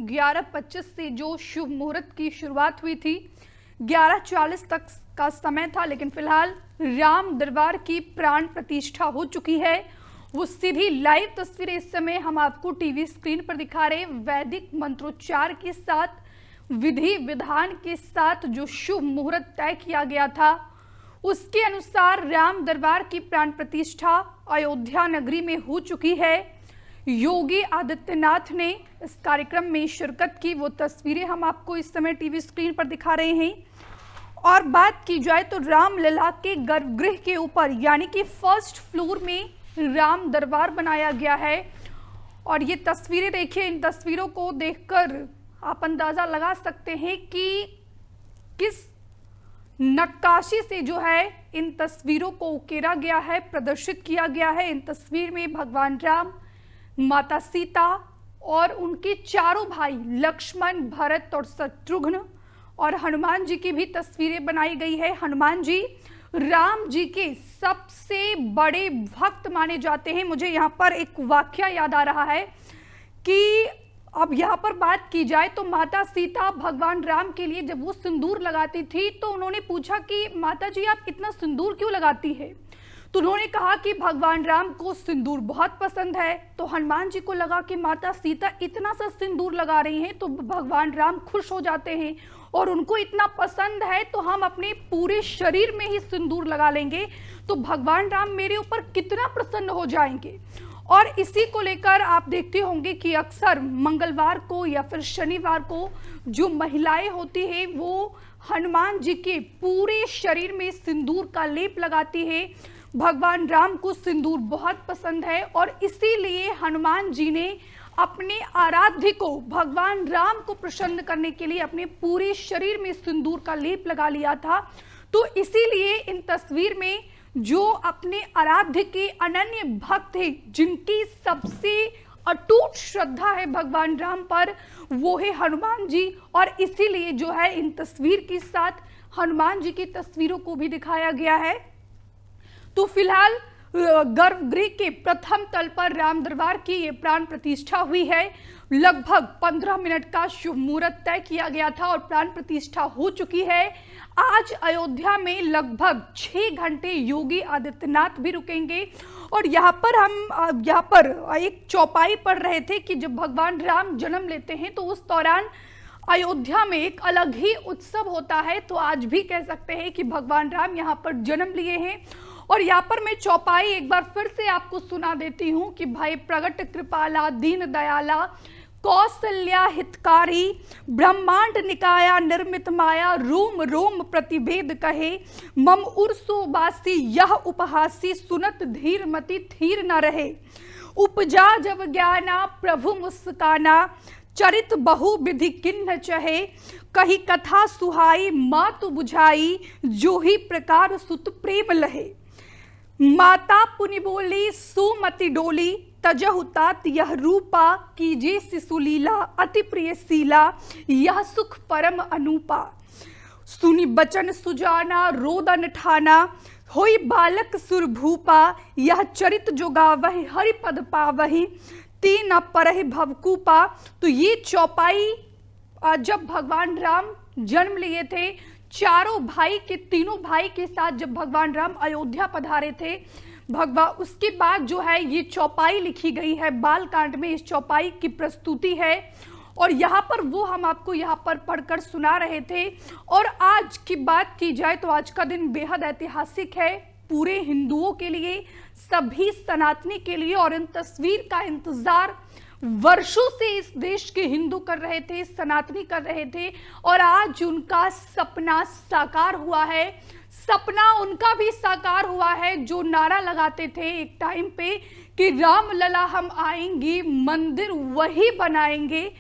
11:25 से जो शुभ मुहूर्त की शुरुआत हुई थी, 11:40 तक का समय था, लेकिन फिलहाल राम दरबार की प्राण प्रतिष्ठा हो चुकी है। वो सीधी लाइव तस्वीरें इस समय हम आपको टीवी स्क्रीन पर दिखा रहे हैं। वैदिक मंत्रोच्चार के साथ, विधि विधान के साथ जो शुभ मुहूर्त तय किया गया था, उसके अनुसार राम दरबार की प्राण प्रतिष्ठा अयोध्या नगरी में हो चुकी है। योगी आदित्यनाथ ने इस कार्यक्रम में शिरकत की, वो तस्वीरें हम आपको इस समय टीवी स्क्रीन पर दिखा रहे हैं। और बात की जाए तो रामलला के गर्भगृह के ऊपर यानी कि फर्स्ट फ्लोर में राम दरबार बनाया गया है। और ये तस्वीरें देखिए, इन तस्वीरों को देखकर आप अंदाजा लगा सकते हैं कि किस नक्काशी से जो है इन तस्वीरों को उकेरा गया है, प्रदर्शित किया गया है। इन तस्वीर में भगवान राम, माता सीता और उनके चारों भाई लक्ष्मण, भरत और शत्रुघ्न और हनुमान जी की भी तस्वीरें बनाई गई है। हनुमान जी राम जी के सबसे बड़े भक्त माने जाते हैं। मुझे यहाँ पर एक वाकया याद आ रहा है कि अब यहाँ पर बात की जाए तो माता सीता भगवान राम के लिए जब वो सिंदूर लगाती थी तो उन्होंने पूछा कि माता जी आप इतना सिंदूर क्यों लगाती है, तो उन्होंने कहा कि भगवान राम को सिंदूर बहुत पसंद है। तो हनुमान जी को लगा कि माता सीता इतना सा सिंदूर लगा रही हैं तो भगवान राम खुश हो जाते हैं और उनको इतना पसंद है तो हम अपने पूरे शरीर में ही सिंदूर लगा लेंगे तो भगवान राम मेरे ऊपर कितना प्रसन्न हो जाएंगे। और इसी को लेकर आप देखते होंगे कि अक्सर मंगलवार को या फिर शनिवार को जो महिलाएं होती हैं वो हनुमान जी के पूरे शरीर में सिंदूर का लेप लगाती है। भगवान राम को सिंदूर बहुत पसंद है और इसीलिए हनुमान जी ने अपने आराध्य को, भगवान राम को प्रसन्न करने के लिए अपने पूरे शरीर में सिंदूर का लेप लगा लिया था। तो इसीलिए इन तस्वीर में जो अपने आराध्य के अनन्य भक्त हैं, जिनकी सबसे अटूट श्रद्धा है भगवान राम पर, वो है हनुमान जी। और इसीलिए जो है इन तस्वीर के साथ हनुमान जी की तस्वीरों को भी दिखाया गया है। तो फिलहाल गर्भगृह के प्रथम तल पर राम दरबार की ये प्राण प्रतिष्ठा हुई है। लगभग 15 मिनट का शुभ मुहूर्त तय किया गया था और प्राण प्रतिष्ठा हो चुकी है। आज अयोध्या में लगभग 6 घंटे योगी आदित्यनाथ भी रुकेंगे। और यहाँ पर एक चौपाई पढ़ रहे थे कि जब भगवान राम जन्म लेते हैं तो उस दौरान अयोध्या में एक अलग ही उत्सव होता है। तो आज भी कह सकते हैं कि भगवान राम यहाँ पर जन्म लिए हैं। और यहाँ पर मैं चौपाई एक बार फिर से आपको सुना देती हूँ कि भाई प्रगट कृपाला दीन दयाला कौसल्या हितकारी ब्रह्मांड निकाया निर्मित माया रोम रोम प्रतिभेद कहे मम उर्सोबासी यह उपहासी सुनत धीर मति थीर न रहे उपजा जब ज्ञाना प्रभु मुस्काना चरित बहु विधि किन्न चहे कही कथा सुहाई मातु बुझाई जो ही प्रकार सुत प्रेम लहे माता पुनि बोली सुमति डोली तजहु तात यह रूपा कीजे शिशुलीला अति प्रिय शीला यह सुख परम अनूपा सुनि बचन सुजाना रोदन ठाना होई बालक सुरभूपा यह चरित जो गावहि हरिपद पावहि तीन परहि भवकूपा। तो ये चौपाई जब भगवान राम जन्म लिए थे, तीनों भाई के साथ जब भगवान राम अयोध्या पधारे थे, उसके बाद जो है ये चौपाई लिखी गई है। बालकांड में इस चौपाई की प्रस्तुति है और यहाँ पर वो हम आपको यहाँ पर पढ़कर सुना रहे थे। और आज की बात की जाए तो आज का दिन बेहद ऐतिहासिक है पूरे हिंदुओं के लिए, सभी सनातनी के लिए। और इन तस्वीर का इंतजार वर्षों से इस देश के हिंदू कर रहे थे, सनातनी कर रहे थे और आज उनका सपना साकार हुआ है। सपना उनका भी साकार हुआ है जो नारा लगाते थे एक टाइम पे कि रामलला हम आएंगे, मंदिर वही बनाएंगे।